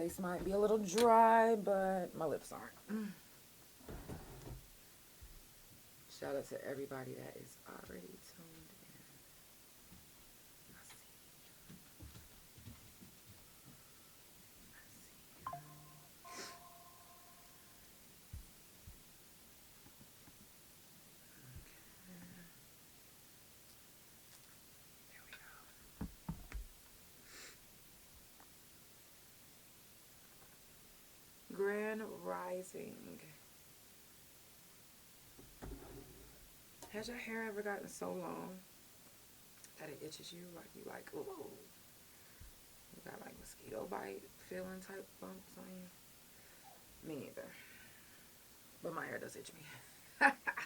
voice might be a little dry, but my lips aren't. Shout out to everybody that is already tuned in. I see you. There we go. Grand Rising. Has your hair ever gotten so long that it itches you? Like you like, ooh, you got like mosquito bite feeling type bumps on you? Me neither. But my hair does itch me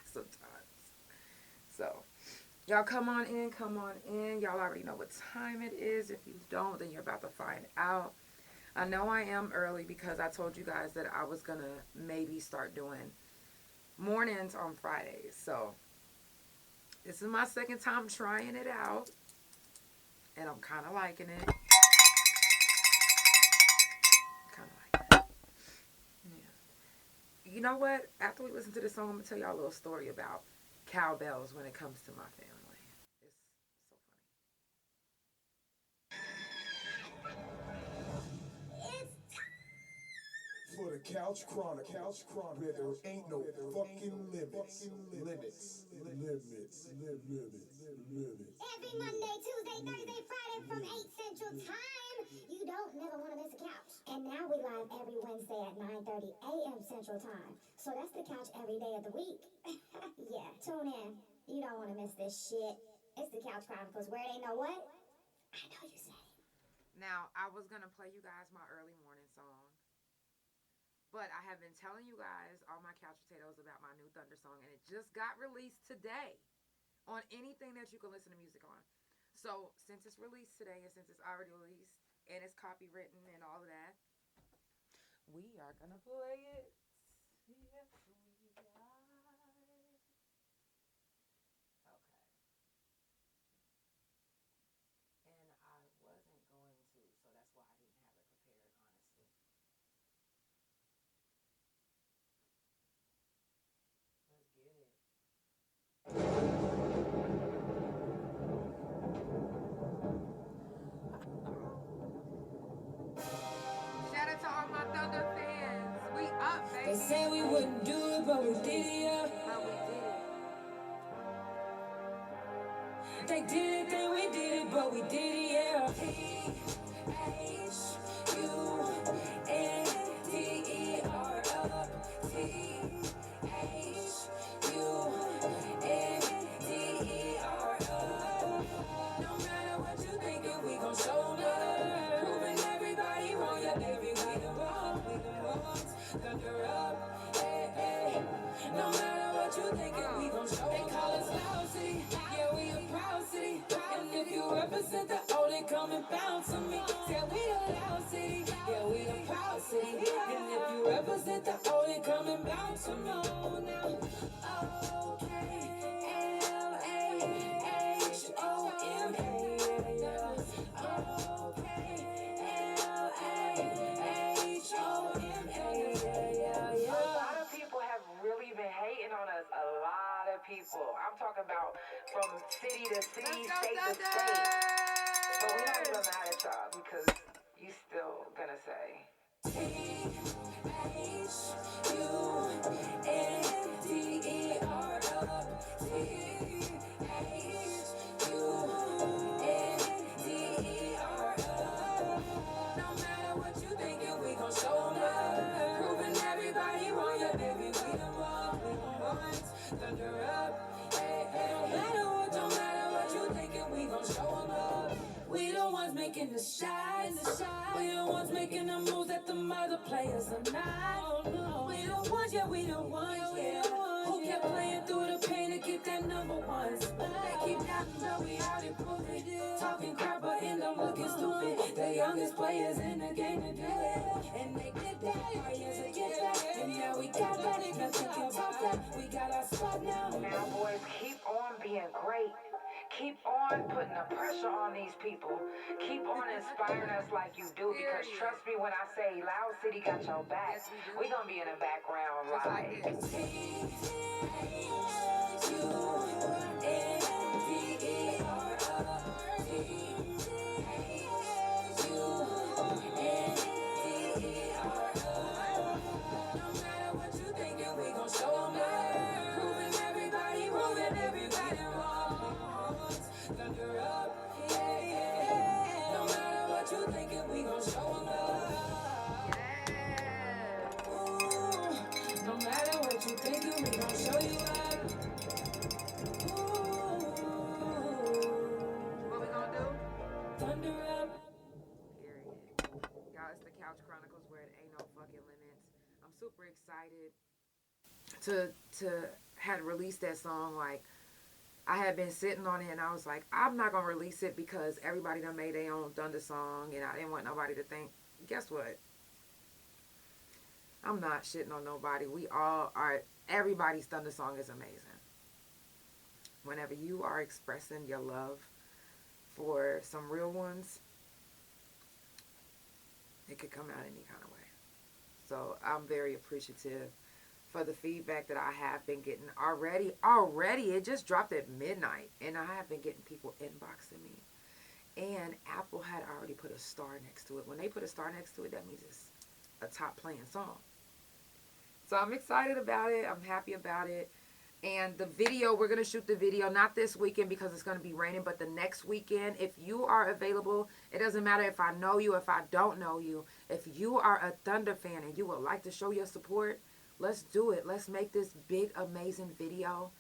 sometimes. So, y'all come on in. Y'all already know what time it is. If you don't, then you're about to find out. I know I am early because I told you guys that I was going to maybe start doing mornings on Fridays. So, this is my second time trying it out, and I'm kind of liking it. Yeah. You know what? After we listen to this song, I'm going to tell y'all a little story about cowbells when it comes to my family. For the Couch Chronicles, where there ain't no fucking limits. Every Monday, Tuesday, Thursday, Friday from 8 Central Time. You don't never want to miss a couch. And now we live every Wednesday at 9:30 a.m. Central Time. So that's the couch every day of the week. Yeah, tune in. You don't want to miss this shit. It's the Couch Chronicles, where they know what? I know you said it. Now, I was going to play you guys my early morning song. But I have been telling you guys all my couch potatoes about my new Thunder song, and it just got released today on anything that you can listen to music on. So since it's released today, and since it's already released, and it's copywritten and all of that, we are going to play it. Yes, we are. Okay. And I wasn't going to, so that's why I didn't have it prepared, honestly. Let's get it. Shout out to all my Thunder fans. We up, baby. They say we wouldn't do it, but we did it, yeah. But we did it. They did it, then we did it, but we did it, yeah. No matter what you thinking, we gon' show love. Proving everybody wrong, yeah, baby, we the ones. Thunder up, hey, hey. No matter what you thinking, we gon' show. They call us Loud City, yeah, we a proud city. And if you represent the O, they come and bounce on me. Yeah, we the Loud City, yeah, we the proud city. And if you represent the O, they come and bounce on me. Now, okay, people. I'm talking about from city to city, state to state. But we're not even mad at y'all because you still gonna say. No matter what you thinking, we gon' show love. Proving everybody wrong, yeah, baby, we the ones. Thunder up, hey, hey. Don't matter what you thinking, we gon' show love. We the ones making the shots. We the ones making the moves that the other players are not. We the ones, yeah, we the ones, yeah. Who kept playing through the pain to get that number one spot? They keep knocking, but we out and proving. Talking crap, but end up looking stupid. The youngest players in the game to do it. And they did that 5 years to get that. And now we got that. Nothing can top that. We got our spot now. Now, boys, keep on being great. Keep on on putting the pressure on these people. Keep on inspiring us like you do, because trust me when I say Loud City got your back. Yes, we do. We gonna be in the background Just like like this. no matter what you thinking, we gon' show you up. What we gonna do? Thunder up. Period. Y'all, it's the Couch Chronicles where it ain't no fucking limits. I'm super excited to had released that song. Like, I had been sitting on it and I was like, I'm not gonna release it because everybody done made their own Thunder song and I didn't want nobody to think. Guess what? I'm not shitting on nobody. We all are. Everybody's Thunder song is amazing. Whenever you are expressing your love for some real ones, it could come out any kind of way. So I'm very appreciative for the feedback that I have been getting already. It just dropped at midnight and I have been getting people inboxing me. And Apple had already put a star next to it. When they put a star next to it, that means it's a top playing song. So I'm excited about it. I'm happy about it. And the video, we're going to shoot the video, not this weekend because it's going to be raining, but the next weekend. If you are available, it doesn't matter if I know you, if I don't know you. If you are a Thunder fan and you would like to show your support, let's do it. Let's make this big, amazing video.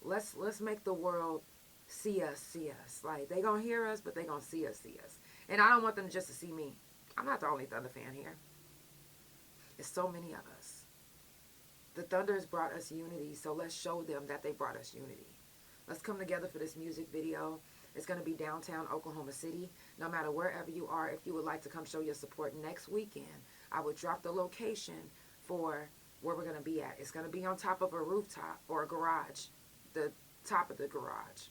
Let's make the world see us. Like, they going to hear us, but they going to see us. And I don't want them just to see me. I'm not the only Thunder fan here. It's so many of us. The Thunders brought us unity, so let's show them that they brought us unity. Let's come together for this music video. It's going to be downtown Oklahoma City. No matter wherever you are, if you would like to come show your support next weekend, I would drop the location for where we're going to be at. It's going to be on top of a rooftop or a garage, the top of the garage,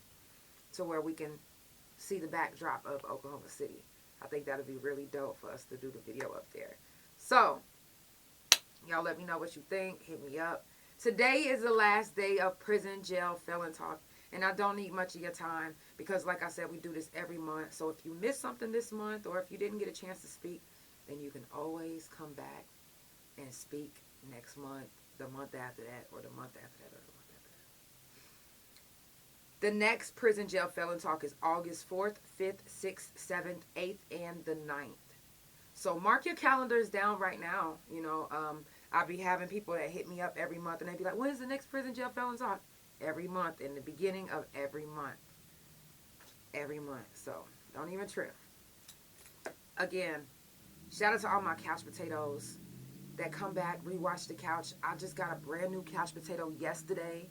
to where we can see the backdrop of Oklahoma City. I think that would be really dope for us to do the video up there. So, y'all let me know what you think. Hit me up. Today is the last day of Prison Jail Felon Talk. And I don't need much of your time because, like I said, we do this every month. So if you missed something this month or if you didn't get a chance to speak, then you can always come back and speak next month, the month after that, or the month after that, or the month after that. The next Prison Jail Felon Talk is August 4th, 5th, 6th, 7th, 8th, and the 9th. So mark your calendars down right now. You know, I'll be having people that hit me up every month and they be like, when is the next Prison Jail Felon Talk? Every month, in the beginning of every month. Every month. So don't even trip. Again, shout out to all my couch potatoes that come back, rewatch the couch. I just got a brand new couch potato yesterday.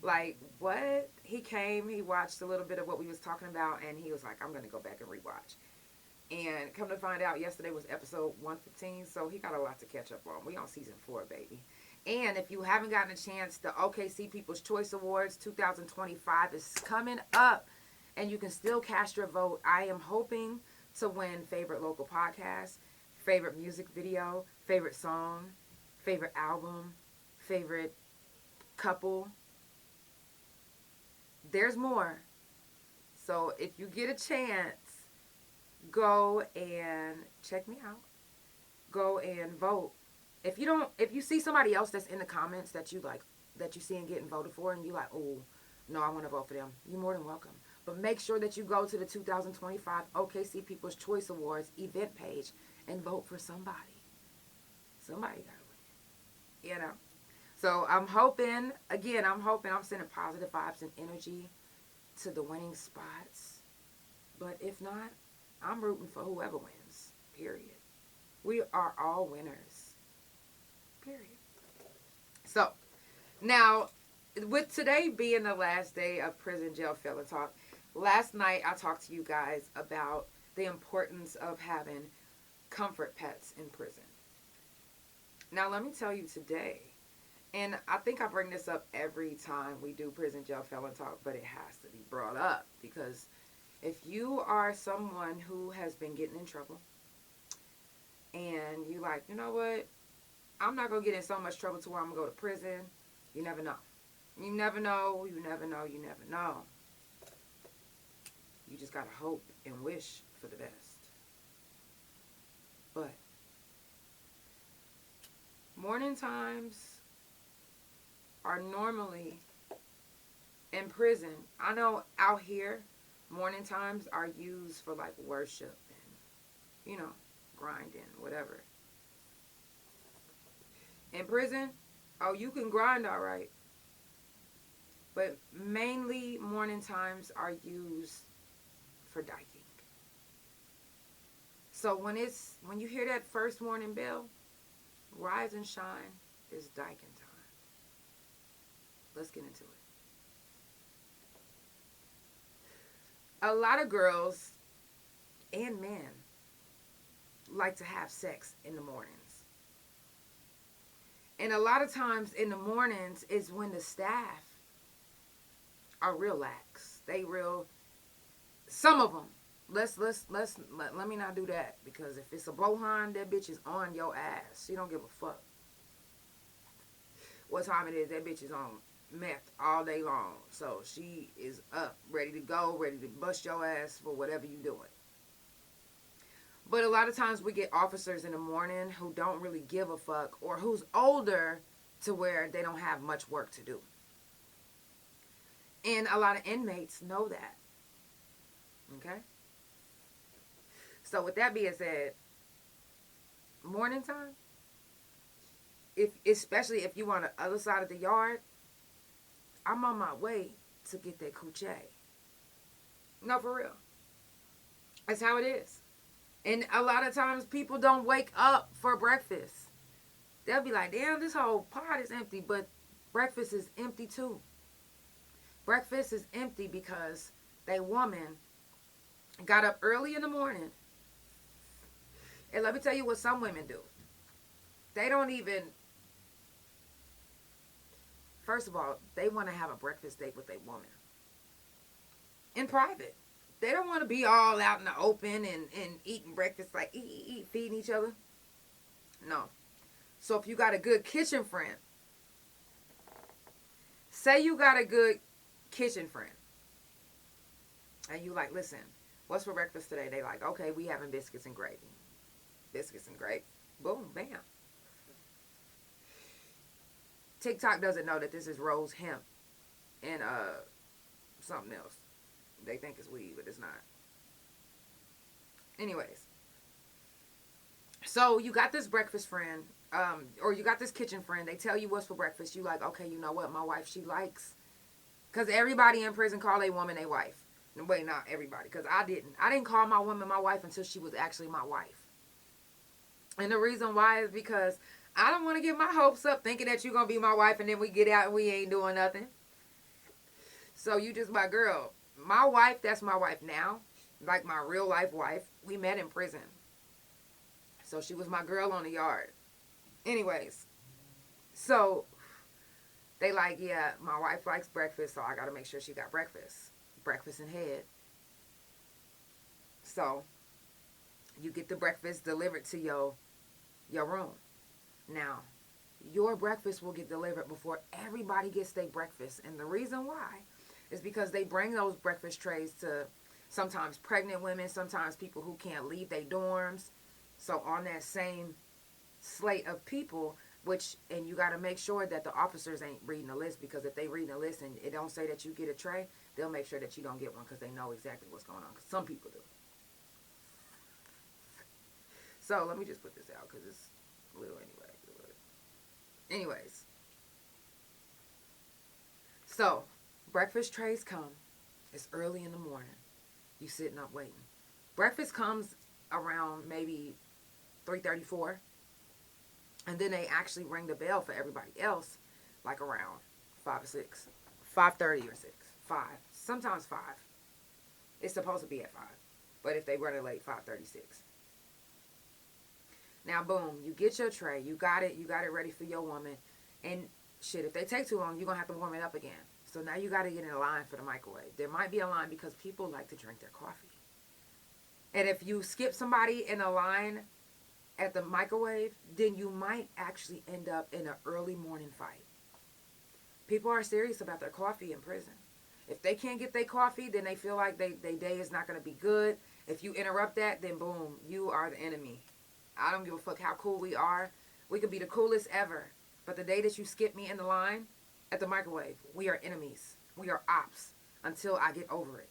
Like, what? He came, he watched a little bit of what we was talking about, and he was like, I'm going to go back and rewatch. And come to find out, yesterday was episode 115, so he got a lot to catch up on. We on season 4, baby. And if you haven't gotten a chance, the OKC People's Choice Awards 2025 is coming up, and you can still cast your vote. I am hoping to win favorite local podcast, favorite music video, favorite song, favorite album, favorite couple. There's more. So if you get a chance, go and check me out. Go and vote. If you see somebody else that's in the comments that you like, that you see and getting voted for, and you like, oh, no, I want to vote for them, you're more than welcome. But make sure that you go to the 2025 OKC People's Choice Awards event page and vote for somebody. Somebody got to win. You know? So I'm hoping, I'm sending positive vibes and energy to the winning spots. But if not, I'm rooting for whoever wins. Period. We are all winners. Period. So, now, with today being the last day of Prison Jail Felon Talk, last night I talked to you guys about the importance of having comfort pets in prison. Now, let me tell you today, and I think I bring this up every time we do Prison Jail Felon Talk, but it has to be brought up because If you are someone who has been getting in trouble and you like, you know what, I'm not going to get in so much trouble to where I'm going to go to prison. You never know. You never know. You never know. You never know. You just got to hope and wish for the best. But morning times are normally in prison. I know out here, morning times are used for like worship and, you know, grinding, whatever. In prison, oh, you can grind all right. But mainly morning times are used for diking. So when you hear that first morning bell, rise and shine, is diking time. Let's get into it. A lot of girls and men like to have sex in the mornings. And a lot of times in the mornings is when the staff are real lax. Some of them. Let me not do that, because if it's a blowhorn, that bitch is on your ass. She don't give a fuck what time it is. That bitch is on meth all day long. So she is up, ready to go, ready to bust your ass for whatever you doing. But a lot of times we get officers in the morning who don't really give a fuck, or who's older to where they don't have much work to do. And a lot of inmates know that. Okay? So with that being said, morning time, especially if you on the other side of the yard, I'm on my way to get that coochie. No, for real. That's how it is. And a lot of times people don't wake up for breakfast. They'll be like, damn, this whole pot is empty. But breakfast is empty too. Breakfast is empty because that woman got up early in the morning. And let me tell you what some women do. They don't even... First of all, they want to have a breakfast date with a woman. In private. They don't want to be all out in the open and eating breakfast, like eat, feeding each other. No. So if you got a good kitchen friend, say you got a good kitchen friend, and you like, listen, what's for breakfast today? They like, okay, we having biscuits and gravy. Biscuits and gravy. Boom, bam. TikTok doesn't know that this is rose hemp and something else. They think it's weed, but it's not. Anyways. So you got this breakfast friend, or you got this kitchen friend. They tell you what's for breakfast. You like, okay, you know what? My wife, she likes. Because everybody in prison call a woman a wife. Wait, not everybody. Because I didn't call my woman my wife until she was actually my wife. And the reason why is because I don't want to get my hopes up thinking that you're going to be my wife and then we get out and we ain't doing nothing. So you just my girl. My wife, that's my wife now. Like my real life wife. We met in prison. So she was my girl on the yard. Anyways. So they like, yeah, my wife likes breakfast, so I got to make sure she got breakfast. Breakfast in head. So you get the breakfast delivered to your room. Now, your breakfast will get delivered before everybody gets their breakfast. And the reason why is because they bring those breakfast trays to sometimes pregnant women, sometimes people who can't leave their dorms. So on that same slate of people, and you got to make sure that the officers ain't reading the list, because if they reading the list and it don't say that you get a tray, they'll make sure that you don't get one because they know exactly what's going on. Because some people do. So let me just put this out because it's little anyway. Anyways. So, breakfast trays come. It's early in the morning. You sitting up waiting. Breakfast comes around maybe 3:34. And then they actually ring the bell for everybody else like around 5 or 6. 5:30 or 6. 5. Sometimes 5. It's supposed to be at 5. But if they run it late, 5:36. Now, boom, you get your tray. You got it ready for your woman. And shit, if they take too long, you're going to have to warm it up again. So now you got to get in a line for the microwave. There might be a line because people like to drink their coffee. And if you skip somebody in a line at the microwave, then you might actually end up in an early morning fight. People are serious about their coffee in prison. If they can't get their coffee, then they feel like their day is not going to be good. If you interrupt that, then boom, you are the enemy. I don't give a fuck how cool we are. We could be the coolest ever. But the day that you skip me in the line at the microwave, we are enemies. We are ops until I get over it.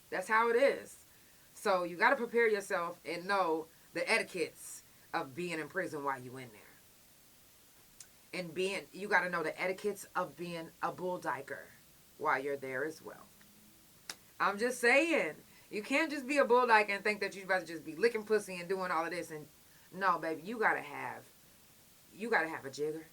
That's how it is. So you got to prepare yourself and know the etiquettes of being in prison while you in there. And you got to know the etiquettes of being a bull dyker while you're there as well. I'm just saying, you can't just be a bull dyker and think that you're about to just be licking pussy and doing all of this. And no, baby, you got to have a jigger.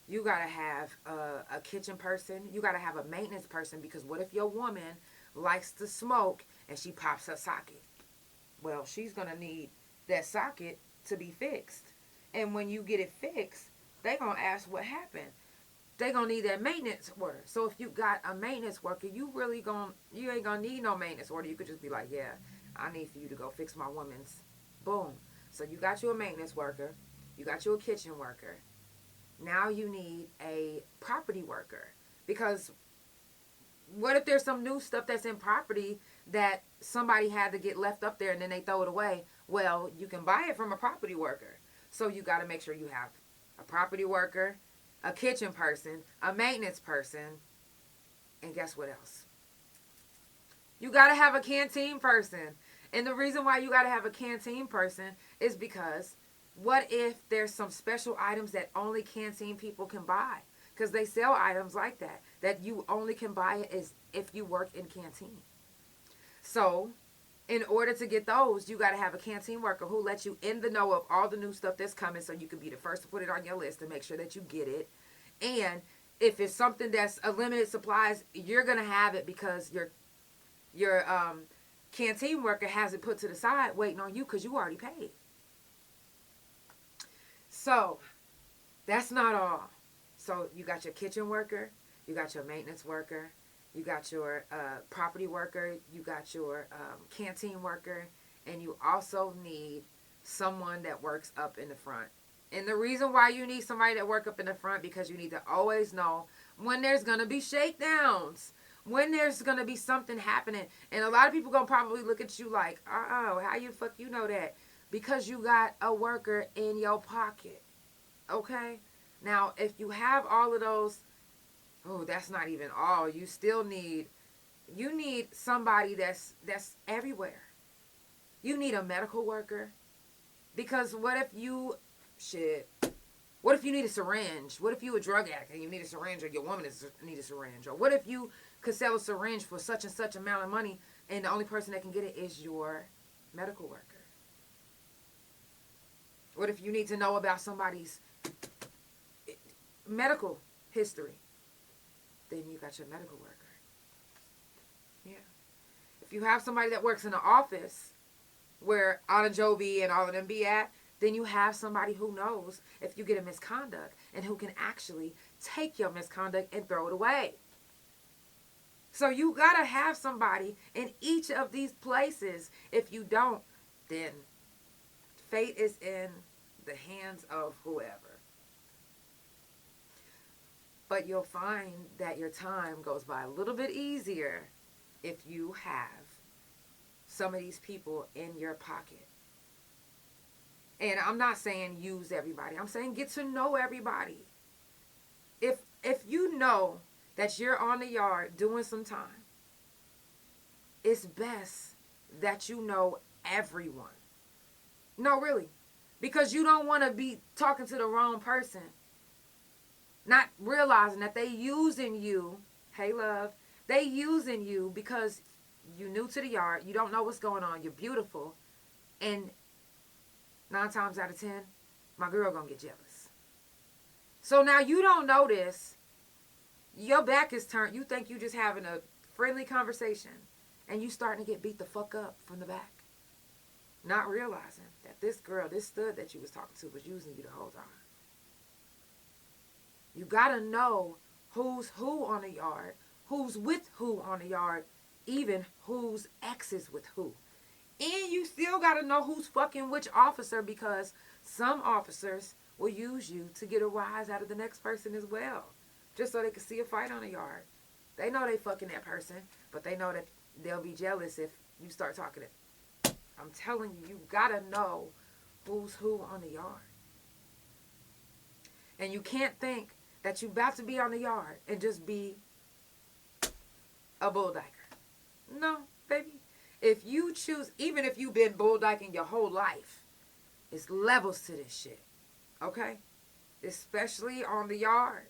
You got to have a kitchen person. You got to have a maintenance person, because what if your woman likes to smoke and she pops her socket? Well, she's going to need that socket to be fixed. And when you get it fixed, they're going to ask what happened. They're going to need that maintenance order. So if you got a maintenance worker, you ain't going to need no maintenance order. You could just be like, yeah, I need for you to go fix my woman's. Boom. So you got you a maintenance worker. You got you a kitchen worker. Now you need a property worker. Because what if there's some new stuff that's in property that somebody had to get left up there and then they throw it away? Well, you can buy it from a property worker. So you got to make sure you have a property worker, a kitchen person, a maintenance person, and guess what else? You got to have a canteen person. And the reason why you got to have a canteen person is because what if there's some special items that only canteen people can buy? Because they sell items like that you only can buy it is if you work in canteen. So in order to get those, you got to have a canteen worker who lets you in the know of all the new stuff that's coming, so you can be the first to put it on your list and make sure that you get it. And if it's something that's a limited supplies, you're going to have it because your canteen worker has it put to the side waiting on you because you already paid. So that's not all. So you got your kitchen worker, you got your maintenance worker, you got your property worker, you got your canteen worker, and you also need someone that works up in the front. And the reason why you need somebody that works up in the front, because you need to always know when there's going to be shakedowns, when there's going to be something happening. And a lot of people going to probably look at you like, how you fuck you know that? Because you got a worker in your pocket. Okay? Now, if you have all of those, that's not even all. You still need somebody that's everywhere. You need a medical worker. Because what if you need a syringe? What if you a drug addict and you need a syringe, or your woman need a syringe? Or what if you could sell a syringe for such and such amount of money and the only person that can get it is your medical worker? What if you need to know about somebody's medical history? Then you got your medical worker. Yeah. If you have somebody that works in the office where Anna Jovi and all of them be at, then you have somebody who knows if you get a misconduct and who can actually take your misconduct and throw it away. So you got to have somebody in each of these places. If you don't, then fate is in the hands of whoever. But you'll find that your time goes by a little bit easier if you have some of these people in your pocket. And I'm not saying use everybody. I'm saying get to know everybody. If you know that you're on the yard doing some time, it's best that you know everyone. No, really. Because you don't want to be talking to the wrong person. Not realizing that they using you. Hey, love. They using you because you new to the yard. You don't know what's going on. You're beautiful. And 9 times out of 10, my girl gonna get jealous. So now you don't know this. Your back is turned. You think you just having a friendly conversation. And you starting to get beat the fuck up from the back. Not realizing that this girl, this stud that you was talking to was using you the whole time. You got to know who's who on the yard, who's with who on the yard, even whose ex is with who. And you still got to know who's fucking which officer, because some officers will use you to get a rise out of the next person as well, just so they can see a fight on the yard. They know they fucking that person, but they know that they'll be jealous if you start talking to. I'm telling you, you got to know who's who on the yard. And you can't think that you about to be on the yard and just be a bulldyker. No, baby. If you choose, even if you've been bulldyking your whole life, it's levels to this shit. Okay? Especially on the yard.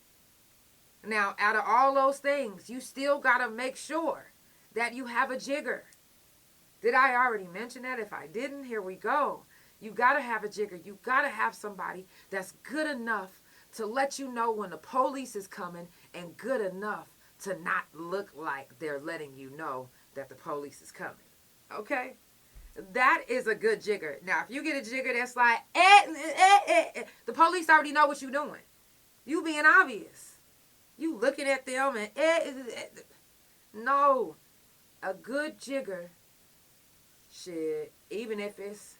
Now, out of all those things, you still got to make sure that you have a jigger. Did I already mention that? If I didn't, here we go. You got to have a jigger. You got to have somebody that's good enough to let you know when the police is coming, and good enough to not look like they're letting you know that the police is coming. Okay? That is a good jigger. Now, if you get a jigger that's like, the police already know what you're doing. You being obvious. You looking at them and, no. A good jigger should, even if it's,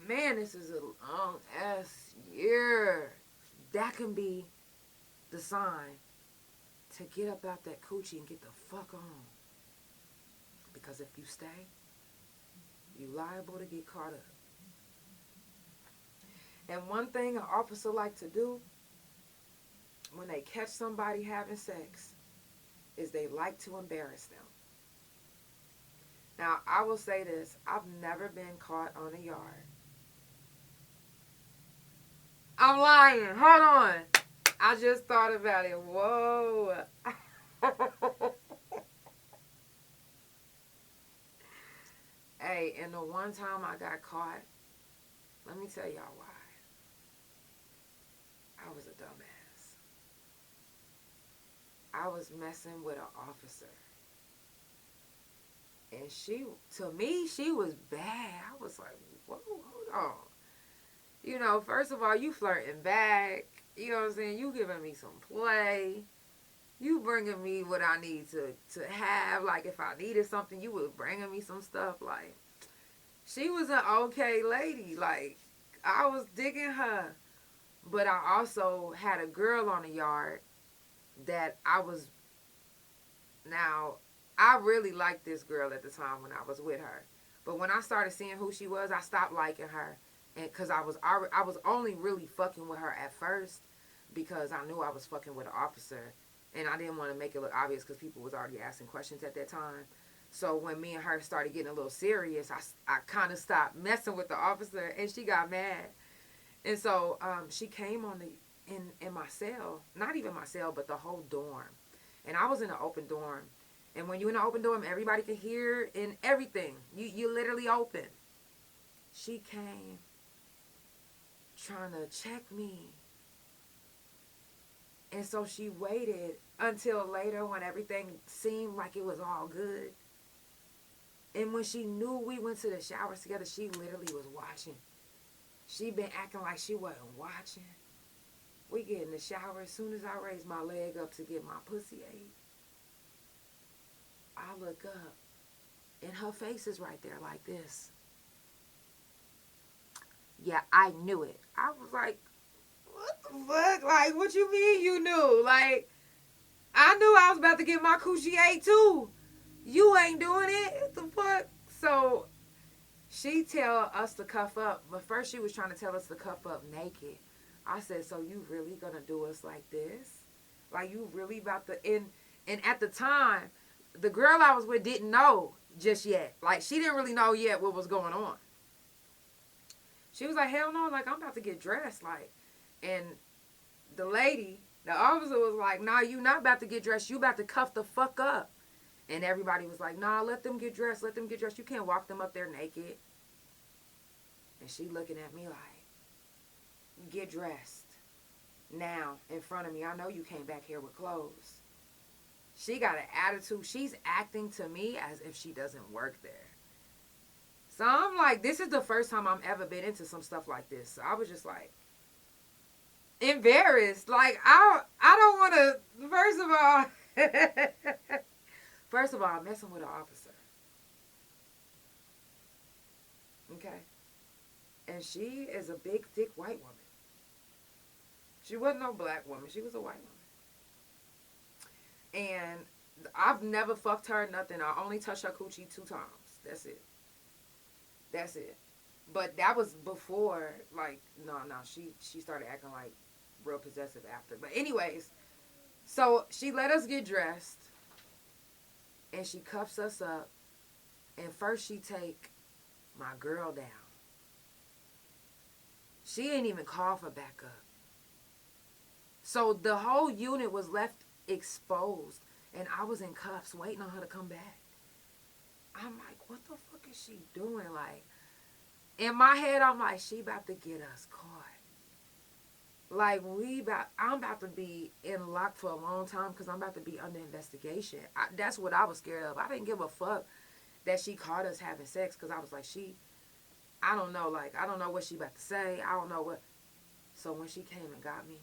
man, this is a long ass year. That can be the sign to get up out that coochie and get the fuck on. Because if you stay, you liable to get caught up. And one thing an officer like to do when they catch somebody having sex is they like to embarrass them. Now, I will say this. I've never been caught on a yard. I'm lying. Hold on. I just thought about it. Whoa. Hey, and the one time I got caught, let me tell y'all why. I was a dumbass. I was messing with an officer. And to me, she was bad. I was like, whoa, hold on. You know, first of all, you flirting back. You know what I'm saying? You giving me some play. You bringing me what I need to have. Like, if I needed something, you was bringing me some stuff. Like, she was an okay lady. Like, I was digging her. But I also had a girl on the yard that I really liked this girl at the time when I was with her. But when I started seeing who she was, I stopped liking her. And because I was only really fucking with her at first because I knew I was fucking with an officer. And I didn't want to make it look obvious because people was already asking questions at that time. So when me and her started getting a little serious, I kind of stopped messing with the officer, and she got mad. And so she came in my cell, not even my cell, but the whole dorm. And I was in an open dorm. And when you're in an open dorm, everybody can hear and everything. You literally open. She came trying to check me. And so she waited until later when everything seemed like it was all good. And when she knew we went to the showers together, she literally was watching. She been acting like she wasn't watching. We get in the shower. As soon as I raise my leg up to get my pussy ate, I look up, and her face is right there like this. Yeah, I knew it. I was like, what the fuck? Like, what you mean you knew? Like, I knew I was about to get my coochie ate too. You ain't doing it? What the fuck? So she tell us to cuff up, but first she was trying to tell us to cuff up naked. I said, so you really gonna do us like this? Like, you really about to... And at the time, the girl I was with didn't know just yet. Like, she didn't really know yet what was going on. She was like, hell no, like, I'm about to get dressed. Like, and the officer was like, nah, you not about to get dressed. You about to cuff the fuck up. And everybody was like, nah, let them get dressed. Let them get dressed. You can't walk them up there naked. And she looking at me like, get dressed now in front of me. I know you came back here with clothes. She got an attitude. She's acting to me as if she doesn't work there. So I'm like, this is the first time I'm ever been into some stuff like this. So I was just like, embarrassed. Like, I don't want to, first of all, I'm messing with an officer. Okay? And she is a big, thick white woman. She wasn't no black woman. She was a white woman. And I've never fucked her, nothing. I only touched her coochie 2 times. That's it. That's it. But that was before, like, no, she started acting like real possessive after. But anyways, so she let us get dressed, and she cuffs us up, and first she take my girl down. She ain't even call for backup. So the whole unit was left exposed, and I was in cuffs waiting on her to come back. I'm like, what the fuck is she doing? Like, in my head, I'm like, she about to get us caught. Like, I'm about to be in lock for a long time because I'm about to be under investigation. That's what I was scared of. I didn't give a fuck that she caught us having sex because I was like, I don't know. Like, I don't know what she about to say. I don't know what. So when she came and got me,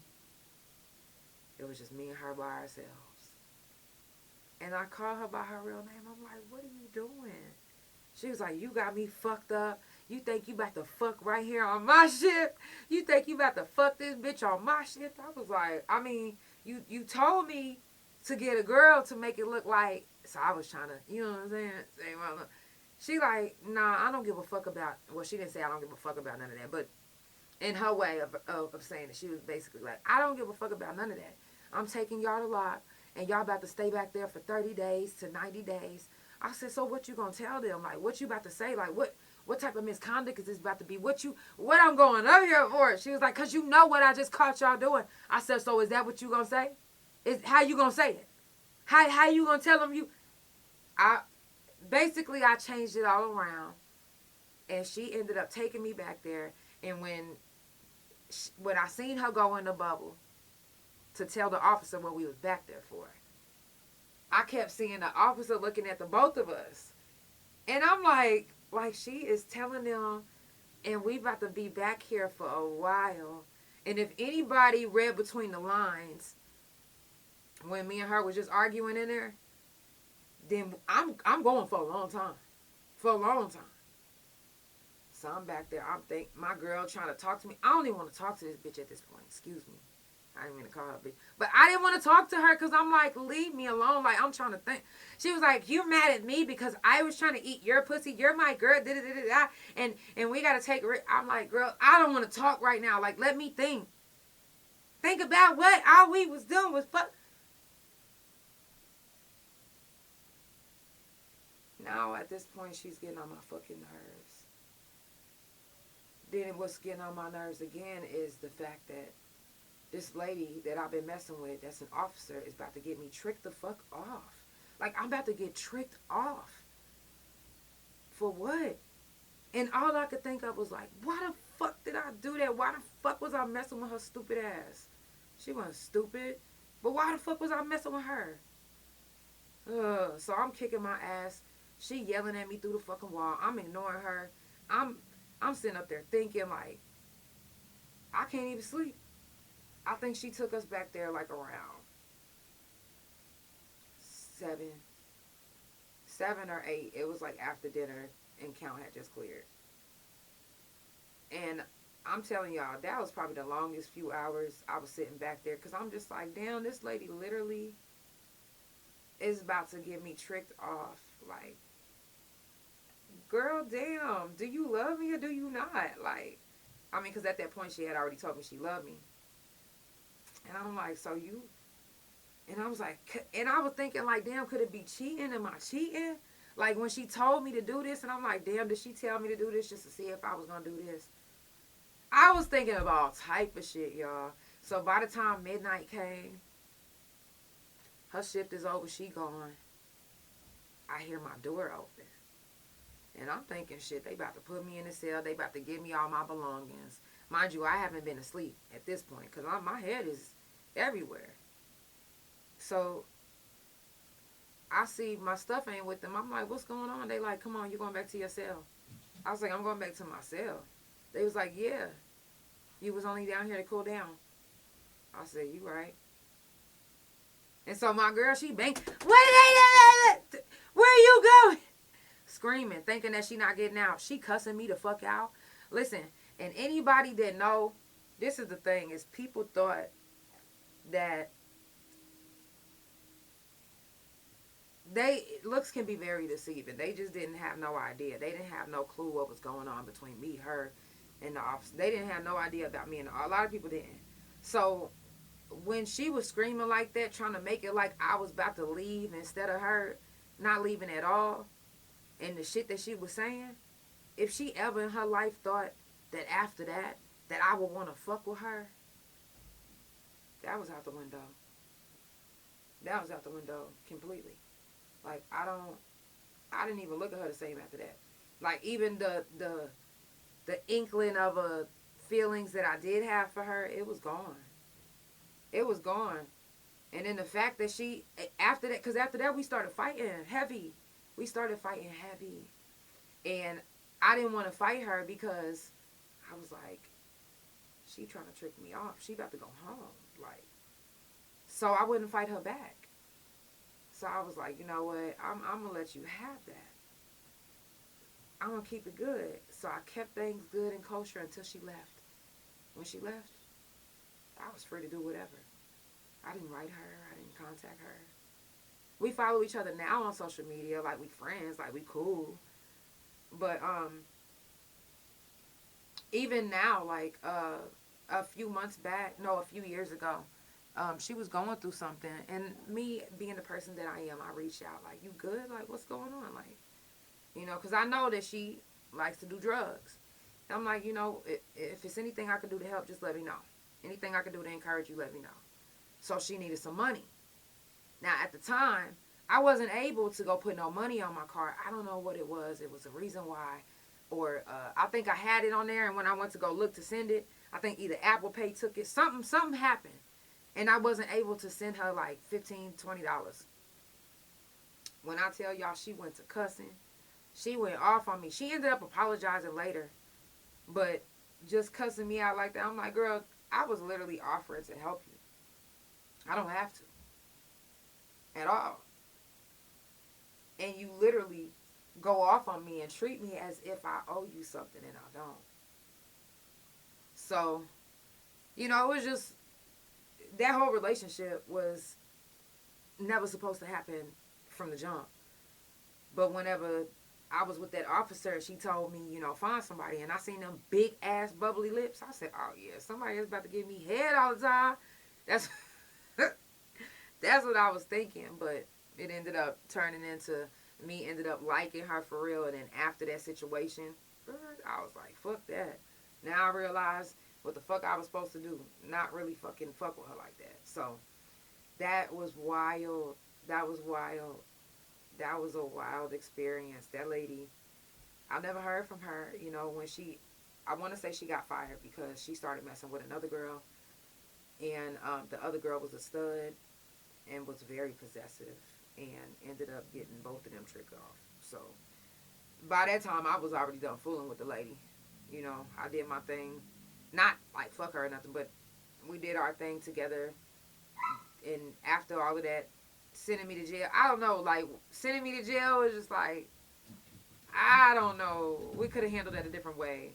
it was just me and her by ourselves. And I called her by her real name. I'm like, what are you doing? She was like, you got me fucked up. You think you about to fuck right here on my ship? You think you about to fuck this bitch on my ship? I was like, I mean, you told me to get a girl to make it look like, so I was trying to, you know what I'm saying? She like, nah, I don't give a fuck about, well, she didn't say I don't give a fuck about none of that, but in her way of saying it, she was basically like, I don't give a fuck about none of that. I'm taking y'all to lock, and y'all about to stay back there for 30 days to 90 days. I said, so what you gonna tell them? Like, what you about to say? Like, what type of misconduct is this about to be? What I'm going up here for? She was like, cause you know what I just caught y'all doing. I said, so is that what you gonna say? Is how you gonna say it? How you gonna tell them you? I changed it all around, and she ended up taking me back there. And when I seen her go in the bubble to tell the officer what we was back there for, I kept seeing the officer looking at the both of us. And I'm like she is telling them, and we about to be back here for a while. And if anybody read between the lines, when me and her was just arguing in there, then I'm going for a long time. For a long time. So I'm back there. I'm think my girl trying to talk to me. I don't even want to talk to this bitch at this point. Excuse me. I didn't mean to call her a bitch. But I didn't want to talk to her because I'm like, leave me alone. Like, I'm trying to think. She was like, you're mad at me because I was trying to eat your pussy. You're my girl. Da-da-da-da-da. And we got to take it. I'm like, girl, I don't want to talk right now. Like, let me think. Think about what all we was doing was fuck. Now, at this point, she's getting on my fucking nerves. Then what's getting on my nerves again is the fact that this lady that I've been messing with, that's an officer, is about to get me tricked the fuck off. Like, I'm about to get tricked off. For what? And all I could think of was like, why the fuck did I do that? Why the fuck was I messing with her stupid ass? She wasn't stupid. But why the fuck was I messing with her? So I'm kicking my ass. She yelling at me through the fucking wall. I'm ignoring her. I'm sitting up there thinking like, I can't even sleep. I think she took us back there like around 7 or 8. It was like after dinner and count had just cleared. And I'm telling y'all, that was probably the longest few hours I was sitting back there because I'm just like, damn, this lady literally is about to get me tricked off. Like, girl, damn, do you love me or do you not? Like, I mean, because at that point she had already told me she loved me. And I'm like, so you, and I was like, and I was thinking like, damn, could it be cheating? Am I cheating? Like when she told me to do this, and I'm like, damn, did she tell me to do this just to see if I was going to do this? I was thinking of all type of shit, y'all. So by the time midnight came, her shift is over, she gone. I hear my door open. And I'm thinking, shit, they about to put me in a cell. They about to give me all my belongings. Mind you, I haven't been asleep at this point because my head is everywhere. So I see my stuff ain't with them. I'm like, what's going on? They like, come on, you going back to your cell. I was like, I'm going back to my cell. They was like, yeah, you was only down here to cool down. I said, you right. And so my girl, she bang, where you going? Screaming, thinking that she not getting out. She cussing me the fuck out. Listen, and anybody that know, this is the thing, is people thought that looks can be very deceiving. They just didn't have no idea. They didn't have no clue what was going on between me, her, and the officer. They didn't have no idea about me, and a lot of people didn't. So when she was screaming like that, trying to make it like I was about to leave instead of her not leaving at all, and the shit that she was saying, if she ever in her life thought that after that I would want to fuck with her, that was out the window. That was out the window completely. Like, I didn't even look at her the same after that. Like, even the inkling of feelings that I did have for her, it was gone. It was gone. And then the fact that she, after that we started fighting heavy. We started fighting heavy. And I didn't want to fight her because I was like, she trying to trick me off. She about to go home. Like, so I wouldn't fight her back. So I was like, you know what? I'm going to let you have that. I'm going to keep it good. So I kept things good and kosher until she left. When she left, I was free to do whatever. I didn't write her. I didn't contact her. We follow each other now on social media. Like, we friends. Like, we cool. But even now, like, a few years ago, she was going through something, and me being the person that I am, I reached out, like, you good? Like, what's going on? Like, you know, because I know that she likes to do drugs. I'm like, you know, if it's anything I can do to help, just let me know. Anything I can do to encourage you, let me know. So she needed some money. Now, at the time, I wasn't able to go put no money on my card. I don't know what it was. It was a reason why. Or I think I had it on there, and when I went to go look to send it, I think either Apple Pay took it. Something happened. And I wasn't able to send her like $15, $20. When I tell y'all, she went to cussing. She went off on me. She ended up apologizing later. But just cussing me out like that, I'm like, girl, I was literally offering to help you. I don't have to. At all. And you literally go off on me and treat me as if I owe you something and I don't. So, you know, it was just, that whole relationship was never supposed to happen from the jump. But whenever I was with that officer, she told me, you know, find somebody. And I seen them big ass bubbly lips. I said, oh yeah, somebody is about to give me head all the time. That's what I was thinking. But it ended up turning into me ended up liking her for real. And then after that situation, I was like, fuck that. Now I realize what the fuck I was supposed to do. Not really fucking fuck with her like that. So that was wild. That was wild. That was a wild experience. That lady, I never heard from her, you know, when I want to say she got fired because she started messing with another girl. And the other girl was a stud and was very possessive and ended up getting both of them tricked off. So by that time, I was already done fooling with the lady. You know, I did my thing. Not like fuck her or nothing, but we did our thing together. And after all of that, sending me to jail, I don't know, like, sending me to jail was just like, I don't know. We could have handled that a different way.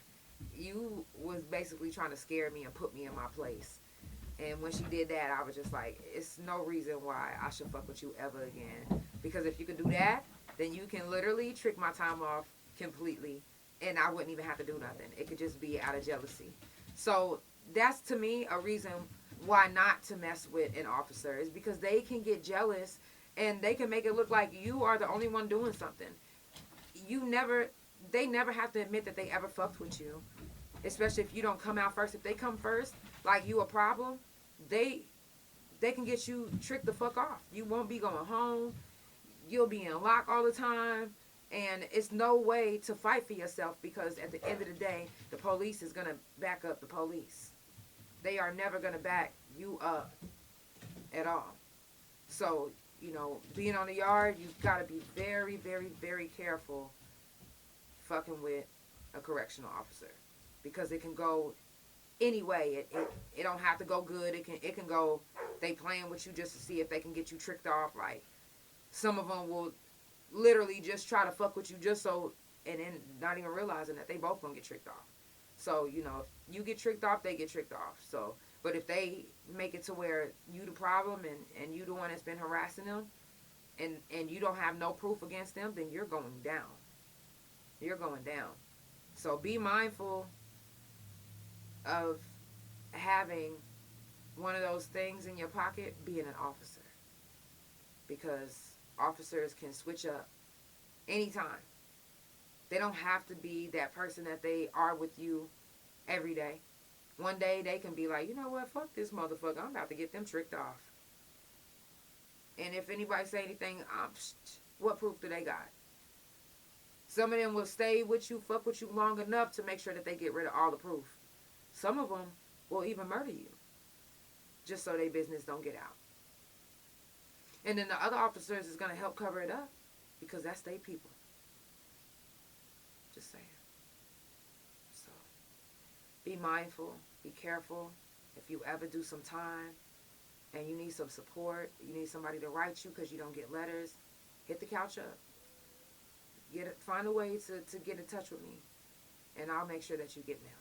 You was basically trying to scare me and put me in my place. And when she did that, I was just like, it's no reason why I should fuck with you ever again. Because if you can do that, then you can literally trick my time off completely. And I wouldn't even have to do nothing. It could just be out of jealousy. So that's, to me, a reason why not to mess with an officer, is because they can get jealous and they can make it look like you are the only one doing something. They never have to admit that they ever fucked with you, especially if you don't come out first. If they come first, like you a problem, they can get you tricked the fuck off. You won't be going home. You'll be in lock all the time. And it's no way to fight for yourself, because at the end of the day, the police is going to back up the police. They are never going to back you up at all. So, you know, being on the yard, you've got to be very, very, very careful fucking with a correctional officer, because it can go anyway. It don't have to go good. It can go. They playing with you just to see if they can get you tricked off. Like some of them will literally just try to fuck with you just so, and then not even realizing that they both gonna get tricked off. So you know, if you get tricked off, they get tricked off. So, but if they make it to where you the problem and you the one that's been harassing them, and you don't have no proof against them, then you're going down. You're going down. So be mindful of having one of those things in your pocket, being an officer. Because officers can switch up anytime. They don't have to be that person that they are with you every day. One day they can be like, you know what, fuck this motherfucker, I'm about to get them tricked off. And if anybody say anything, what proof do they got? Some of them will stay with you, fuck with you long enough to make sure that they get rid of all the proof. Some of them will even murder you just so their business don't get out. And then the other officers is going to help cover it up because that's their people. Just saying. So be mindful, be careful. If you ever do some time and you need some support, you need somebody to write you because you don't get letters, hit the couch up. Find a way to get in touch with me, and I'll make sure that you get mail.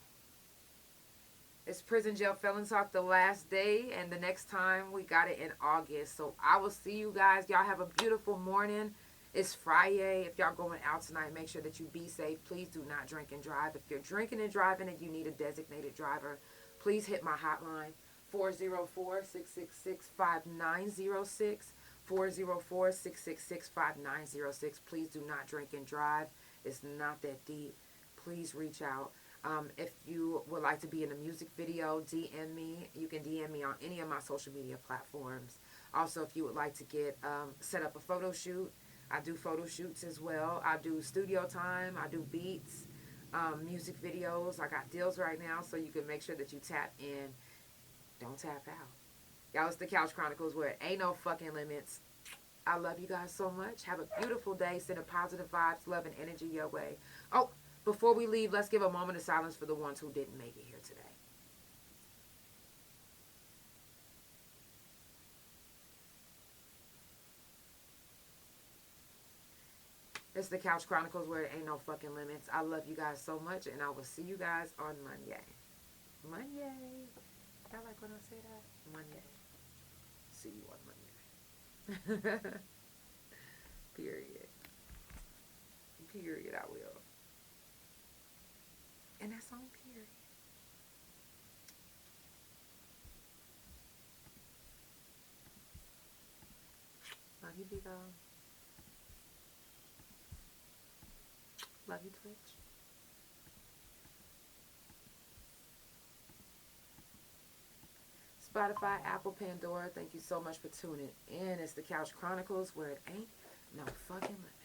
It's Prison Jail Felon Talk, the last day, and the next time we got it in August. So I will see you guys. Y'all have a beautiful morning. It's Friday. If y'all going out tonight, make sure that you be safe. Please do not drink and drive. If you're drinking and driving and you need a designated driver, please hit my hotline, 404-666-5906. 404-666-5906. Please do not drink and drive. It's not that deep. Please reach out. If you would like to be in a music video, DM me. You can DM me on any of my social media platforms. Also, if you would like to get set up a photo shoot, I do photo shoots as well. I do studio time. I do beats, music videos. I got deals right now, so you can make sure that you tap in. Don't tap out. Y'all, it's the Couch Chronicles where it ain't no fucking limits. I love you guys so much. Have a beautiful day. Send a positive vibes, love, and energy your way. Oh, before we leave, let's give a moment of silence for the ones who didn't make it here today. It's the Couch Chronicles where it ain't no fucking limits. I love you guys so much, and I will see you guys on Monday. Monday. Y'all like when I say that? Monday. See you on Monday. Period. Period, I will. And that's on period. Love you, Big O. Love you, Twitch. Spotify, Apple, Pandora, thank you so much for tuning in. It's the Couch Chronicles where it ain't no fucking limit.